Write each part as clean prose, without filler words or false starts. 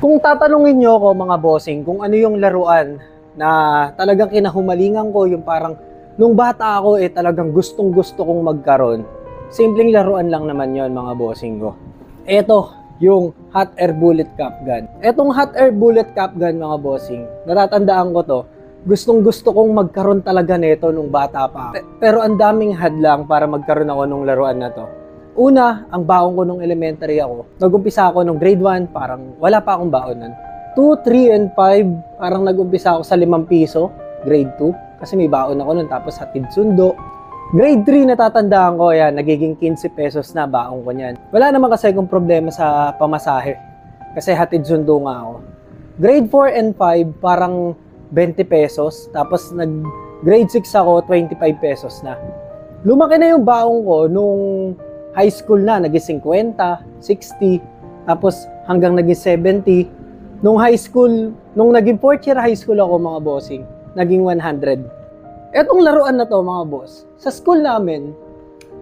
Kung tatanungin nyo ako mga bossing, kung ano yung laruan na talagang kinahumalingan ko, yung parang nung bata ako talagang gustong gusto kong magkaroon. Simpleng laruan lang naman yon mga bossing ko. Eto, yung hot air bullet cap gun. Etong hot air bullet cap gun mga bossing, natatandaan ko to, gustong gusto kong magkaroon talaga nito nung bata pa ako. Pero ang daming hadlang para magkaroon ako nung laruan na to. Una, ang baon ko nung elementary ako. Nag-umpisa ako nung grade 1, parang wala pa akong baon nun. 2, 3, and 5, parang nag-umpisa ako sa 5 piso, grade 2. Kasi may baon ako nun, tapos hatid sundo. Grade 3, natatandaan ko, yan, nagiging 15 pesos na baon ko niyan. Wala naman kasi akong problema sa pamasahe. Kasi hatid sundo nga ako. Grade 4 and 5, parang 20 pesos. Tapos grade 6 ako, 25 pesos na. Lumaki na yung baon ko nung high school na, naging 50, 60, tapos hanggang naging 70. Nung high school, nung naging 4th year high school ako mga bossing, naging 100. Etong laruan na to mga boss, sa school namin,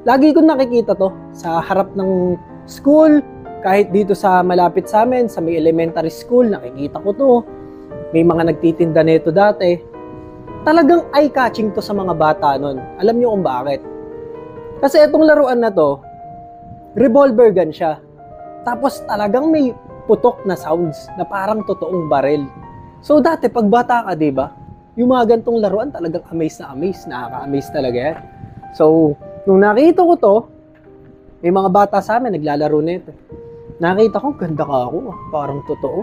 lagi ko nakikita to sa harap ng school, kahit dito sa malapit sa amin, sa may elementary school, nakikita ko to. May mga nagtitinda nito dati. Talagang eye-catching to sa mga bata nun. Alam nyo kung bakit? Kasi etong laruan na to, revolver gun siya. Tapos talagang may putok na sounds na parang totoong baril. So dati pag bata ka, 'di ba? Yung mga gantong laruan talagang amaze na amaze, nakaka-amaze talaga yan. So nung nakita ko to, may mga bata sa amin naglalaro nito. Nakita ko, ganda ka ako, parang totoo.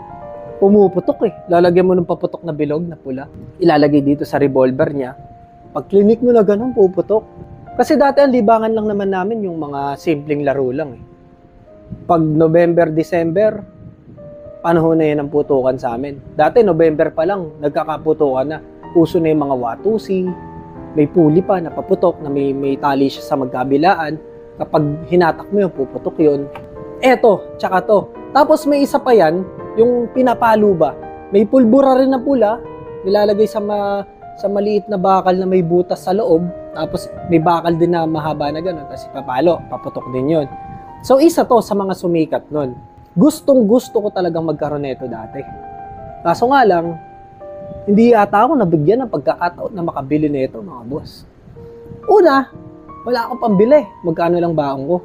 Pumuputok eh. Lalagyan mo ng paputok na bilog na pula. Ilalagay dito sa revolver niya. Pag klinik mo na ganun, puputok. Kasi dati ang libangan lang naman namin yung mga simpleng laro lang eh. Pag November, December, panahon na yan ang putukan sa amin. Dati November pa lang, nagkakaputukan na. Uso na yung mga watusi, may puli pa na paputok na may tali siya sa magkabilaan. Kapag hinatak mo yun, puputok yun. Eto, tsaka to. Tapos may isa pa yan, yung pinapalo ba. May pulbura rin na pula, nilalagay sa maliit na bakal na may butas sa loob. Tapos may bakal din na mahaba na gano'n. Tapos papalo, paputok din yun. So isa to sa mga sumikat nun. Gustong gusto ko talagang magkaroon nito dati. Kaso nga lang, hindi yata ako nabigyan ng pagkakataon na makabili nito mga boss. Una, wala akong pambili. Magkano lang baon ko.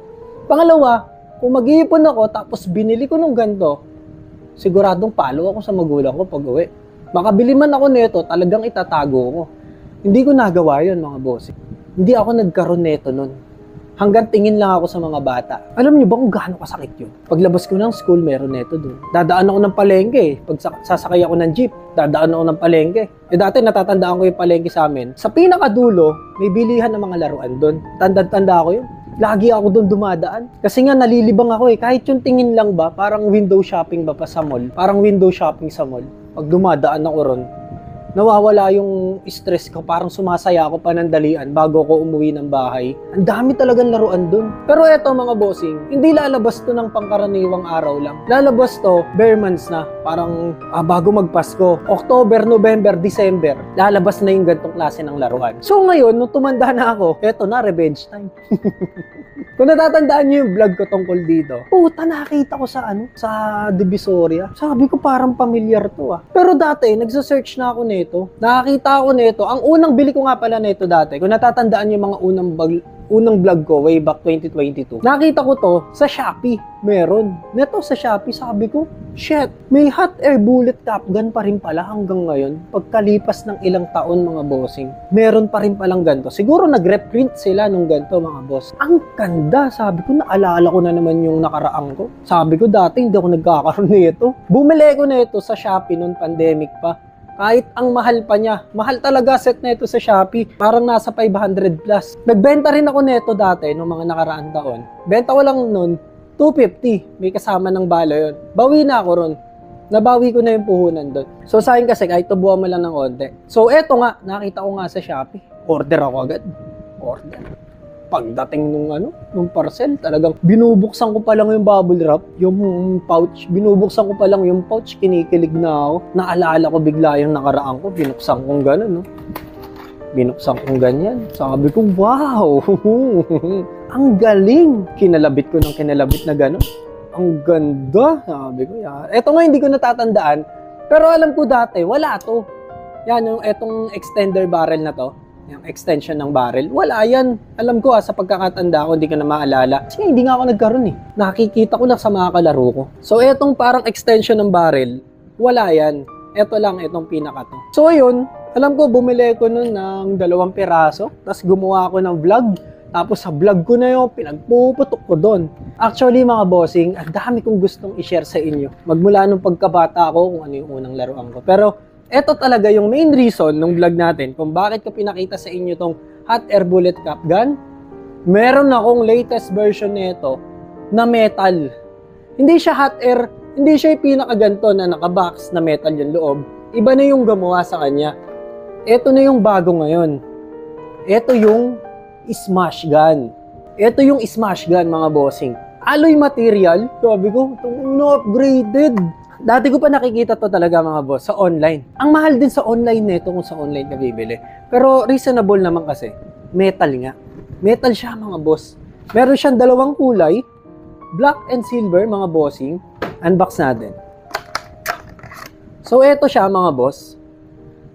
Pangalawa, kung mag-iipon ako tapos binili ko nung ganito, siguradong palo ako sa magulang ko pag uwi. Makabili man ako nito, talagang itatago ko. Hindi ko nagawa yun mga boss. Hindi ako nagkaroon neto nun. Hanggang tingin lang ako sa mga bata. Alam niyo ba kung gaano kasakit yun? Paglabas ko ng school, meron neto dun. Dadaan ako ng palengke. Pag sasakay ako ng jeep, dadaan ako ng palengke. Dati natatandaan ko yung palengke sa amin. Sa pinakadulo, may bilihan ng mga laruan dun. Tanda ko yun. Lagi ako dun dumadaan. Kasi nga nalilibang ako eh. Kahit yung tingin lang ba, parang window shopping ba pa sa mall? Parang window shopping sa mall. Pag dumadaan ako ron, nawawala yung stress ko, parang sumasaya ako panandalian bago ko umuwi ng bahay. Ang dami talagang laruan dun. Pero eto mga bossing, hindi lalabas to ng pangkaraniwang araw lang. Lalabas to, bare months na. Parang bago magpasko. October, November, December, lalabas na yung gantong klase ng laruan. So ngayon, nung tumanda na ako, eto na, revenge time. Kung natatandaan niyo yung vlog ko tungkol dito, puta, nakita ko sa Divisoria. Sabi ko parang familiar to ah. Pero dati, nagsa-search na ako nito. Nakakita ako nito. Ang unang bili ko nga pala nito dati, kung natatandaan yung mga unang vlog ko way back 2022, nakita ko to sa Shopee. Meron. Neto sa Shopee, sabi ko, shit, may hot air bullet cap gun pa rin pala hanggang ngayon. Pagkalipas ng ilang taon mga bossing, meron pa rin palang ganito. Siguro nag-reprint sila nung ganito mga boss. Ang ganda, sabi ko, naalala ko na naman yung nakaraang ko. Sabi ko dati hindi ako nagkakaroon nito. Bumili ko nito sa Shopee noon, pandemic pa. Kahit ang mahal pa niya. Mahal talaga set na ito sa Shopee. Parang nasa 500 plus. Nagbenta rin ako nito dati nung mga nakaraang taon. Benta ko lang noon, 250. May kasama ng bala yun. Bawi na ako ron. Nabawi ko na yung puhunan doon. So sa akin kasi, kahit tubuhan mo lang ng konti. So eto nga, nakita ko nga sa Shopee. Order ako agad. Order. Pagdating nung parcel, talagang binubuksan ko pa lang yung bubble wrap, yung pouch, binubuksan ko pa lang yung pouch, kinikilig na ako. Naalala ko bigla yung nakaraan ko, binuksan kong gano'n, no? Binuksan kong ganyan. Sabi ko, wow! Ang galing! Kinalabit ko ng kinalabit na gano'n. Ang ganda. Sabi ko, yan. Ito nga hindi ko natatandaan. Pero alam ko dati, wala to. Yan, yung etong extender barrel na to. Yung extension ng barrel. Wala yan. Alam ko sa pagkakatanda ko, hindi ko na maalala. Kasi hindi nga ako nagkaroon eh. Nakikita ko na sa mga kalaro ko. So etong parang extension ng barrel, wala yan. Ito lang, itong pinaka to. So ayun, alam ko bumili ko nun ng 2 piraso. Tapos gumawa ako ng vlog. Tapos sa vlog ko na yun, pinagpuputok ko doon. Actually mga bossing, ang dami kong gustong i-share sa inyo. Magmula nung pagkabata ko kung ano yung unang laruan ko. Pero eto talaga yung main reason ng vlog natin kung bakit ko pinakita sa inyo tong hot air bullet cap gun. Meron akong latest version nito na metal. Hindi siya hot air, hindi siya yung pinakaganto na nakabox na metal yung loob. Iba na yung gumawa sa kanya. Eto na yung bago ngayon. Eto yung smash gun. Ito yung smash gun mga bossing. Alloy material. Sabi ko, itong upgraded. Dati ko pa nakikita to talaga mga boss sa online. Ang mahal din sa online nito kung sa online ka bibili. Pero reasonable naman kasi. Metal nga. Metal siya mga boss. Meron siyang 2 kulay. Black and silver mga bossing. Unbox natin. So eto siya mga boss.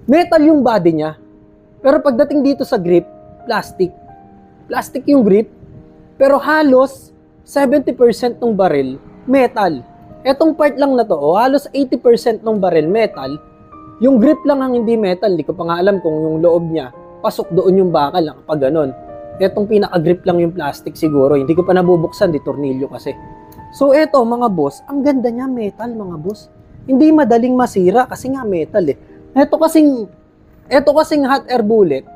Metal yung body niya. Pero pagdating dito sa grip, plastic. Plastic yung grip, pero halos 70% ng baril, metal. Etong part lang na to, halos 80% ng baril, metal. Yung grip lang ang hindi metal, di ko pa nga alam kung yung loob niya, pasok doon yung bakal, nakapag ganon. Etong pinaka-grip lang yung plastic siguro, hindi ko pa nabubuksan, di tornilyo kasi. So eto mga boss, ang ganda niya metal mga boss. Hindi madaling masira kasi nga metal eh. Eto kasing hot air bullet,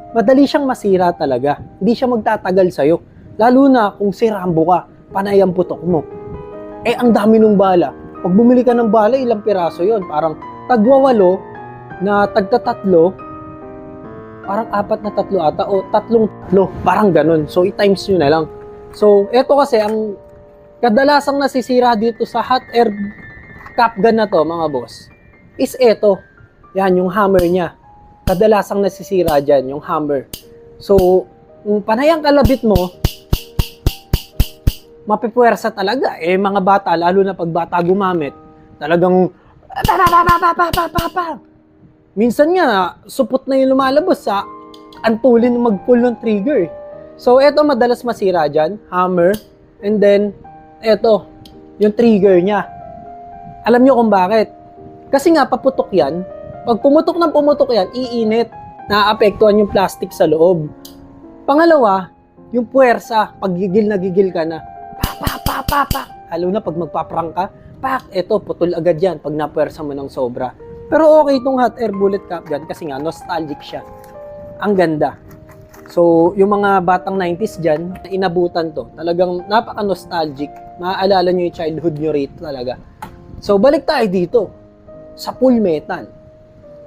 madali siyang masira talaga. Hindi siya magtatagal sa'yo. Lalo na kung si Rambo ka, panay ang putok mo. Eh, ang dami ng bala. Pag bumili ka ng bala, ilang piraso yon? Parang tagwa-8 na tagta-3, parang 4 na 3 ata, o 3 parang ganun. So, i-times nyo na lang. So, eto kasi, ang kadalasang nasisira dito sa hot air cap gun na to, mga boss, is eto. Yan, yung hammer niya. Kadalasang nasisira dyan, yung hammer. So, kung panay ang kalabit mo, mapipuwersa talaga. Eh, mga bata, lalo na pag bata gumamit, talagang minsan nga, supot na yung lumalabas sa antulin mag-pull ng trigger. So, eto madalas masira dyan, hammer, and then, eto, yung trigger niya. Alam nyo kung bakit? Kasi nga, paputok yan. Pag pumutok yan, iinit. Naaapektuhan yung plastic sa loob. Pangalawa, yung puwersa. Pag gigil na gigil ka na, pak. Lalo na pag magpaprang ka, pak, eto, putol agad yan pag napuwersa mo ng sobra. Pero okay itong hot air bullet cap gun kasi nga, nostalgic siya. Ang ganda. So, yung mga batang 90s dyan, inabutan to. Talagang napaka-nostalgic. Maaalala nyo yung childhood nyo rito talaga. So, balik tayo dito. Sa full metal.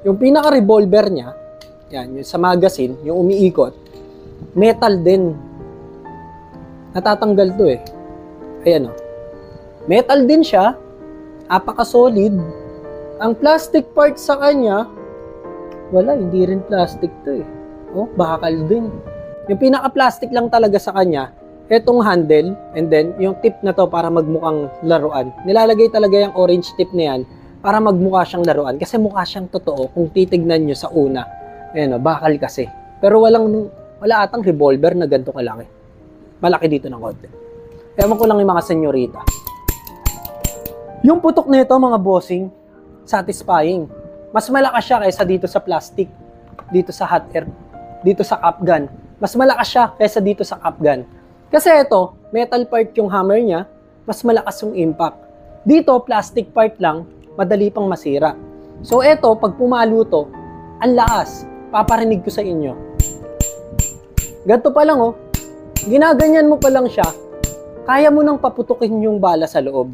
Yung pinaka-revolver niya, yan, yung sa magazine, yung umiikot, metal din. Natatanggal to eh. Ayan o. Metal din siya, apaka-solid. Ang plastic part sa kanya, wala, hindi rin plastic to eh. Oh, bakal din. Yung pinaka-plastic lang talaga sa kanya, etong handle, and then yung tip na to para magmukhang laruan. Nilalagay talaga yung orange tip na yan, para magmukha siyang laruan. Kasi mukha siyang totoo kung titignan nyo sa una. Ayan o, bakal kasi. Pero wala atang revolver na ganito kalaki. Malaki dito ng konti. Ewan ko lang yung mga senyorita. Yung putok nito mga bossing, satisfying. Mas malakas siya kaysa dito sa plastic. Dito sa hot air. Dito sa cap gun. Mas malakas siya kaysa dito sa cap gun. Kasi ito, metal part yung hammer niya, mas malakas yung impact. Dito, plastic part lang, madali pang masira. So eto, pag pumalo to, ang lakas. Paparinig ko sa inyo. Ganto pa lang oh. Ginaganyan mo pa lang siya, kaya mo nang paputukin yung bala sa loob.